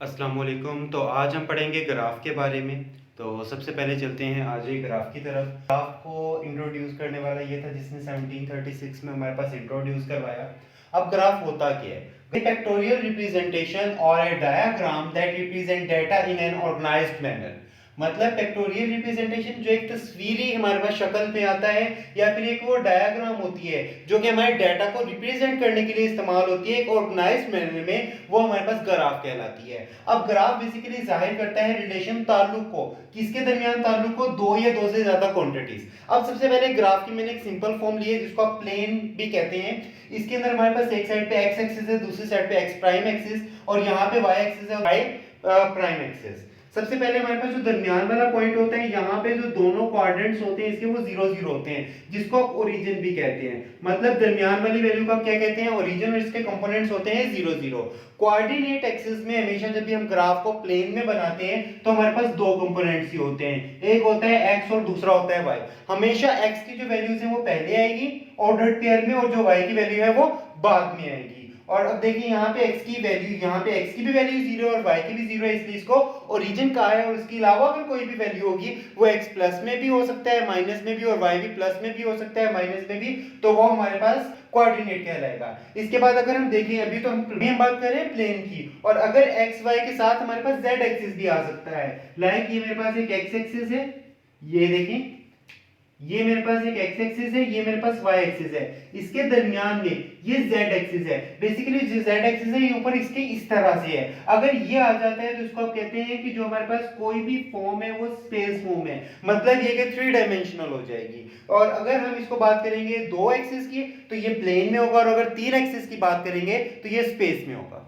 अस्सलाम वालेकुम। तो आज हम पढ़ेंगे ग्राफ के बारे में। तो सबसे पहले चलते हैं आज एक ग्राफ की तरफ। ग्राफ को इंट्रोड्यूस करने वाला ये था जिसने 1736 में हमारे पास इंट्रोड्यूस करवाया। अब ग्राफ होता क्या है? फैक्टोरियल रिप्रेजेंटेशन और a diagram that represent data in an organised manner. मतलब फैक्टोरियल रिप्रेजेंटेशन जो एक तस्वीरी हमारे पास शक्ल में आता है, या फिर एक वो डायग्राम होती है जो कि हमारे डाटा को रिप्रेजेंट करने के लिए इस्तेमाल होती है एक ऑर्गेनाइज्ड मैनर में, वो हमारे पास ग्राफ कहलाती है। अब ग्राफ बेसिकली जाहिर करता है रिलेशन, ताल्लुक को, किसके दरमियान ताल्लुक को, दो या दो से ज्यादा क्वांटिटीज। अब सबसे पहले ग्राफ की मैंने एक सिंपल फॉर्म ली है जिसको आप प्लेन भी कहते हैं। इसके अंदर हमारे पास एक साइड पे एक्स एक्सिस है, दूसरी साइड पे एक्स प्राइम एक्सिस, और यहाँ पे वाई एक्सिस है, वाई प्राइम एक्सिस। सबसे पहले हमारे पास जो दरमियान वाला पॉइंट होता है, यहाँ पे जो दोनों कोऑर्डिनेट्स होते हैं इसके वो 0 0 होते हैं, जिसको आप ओरिजिन भी कहते हैं। मतलब दरमियान वाली वैल्यू को आप क्या कहते हैं? ओरिजिन, और इसके कंपोनेंट्स होते हैं 0 0। कोऑर्डिनेट एक्सिस में हमेशा जब भी हम ग्राफ को प्लेन में बनाते हैं तो हमारे पास दो कंपोनेंट्स ही होते हैं, एक होता है एक्स और दूसरा होता है वाई। हमेशा एक्स की जो वैल्यूज है वो पहले आएगी ऑर्डर्ड पेयर में, और जो वाई की वैल्यू है वो बाद में आएगी। और अब देखिए यहाँ पे x की वैल्यू, यहाँ पे x की भी वैल्यू 0 और y की भी 0 है, इसलिए इसको ओरिजिन कहा है। और इसके अलावा अगर कोई भी वैल्यू होगी वो x प्लस में भी हो सकता है, माइनस में भी, और y भी प्लस में भी हो सकता है, माइनस में भी, तो वो हमारे पास कोऑर्डिनेट कहलाएगा। इसके बाद अगर हम देखें, अभी तो हम बात कर रहे हैं प्लेन की, और अगर x y के साथ हमारे पास z एक्सिस भी आ सकता है। लाइक ये मेरे पास एक x एक्सिस है, ये देखें, ये मेरे पास एक x एक्सिस है, ये मेरे पास y एक्सिस है, इसके दरमियान में ये z एक्सिस है। बेसिकली जो z एक्सिस है ये ऊपर इसके इस तरह से है। अगर ये आ जाता है तो इसको आप कहते हैं कि जो हमारे पास कोई भी फॉर्म है वो स्पेस फॉर्म है, मतलब ये कि 3 डायमेंशनल हो जाएगी। और अगर हम इसको बात करेंगे 2 एक्सिस की तो ये प्लेन में होगा, और अगर 3 एक्सिस की बात करेंगे तो ये स्पेस में होगा।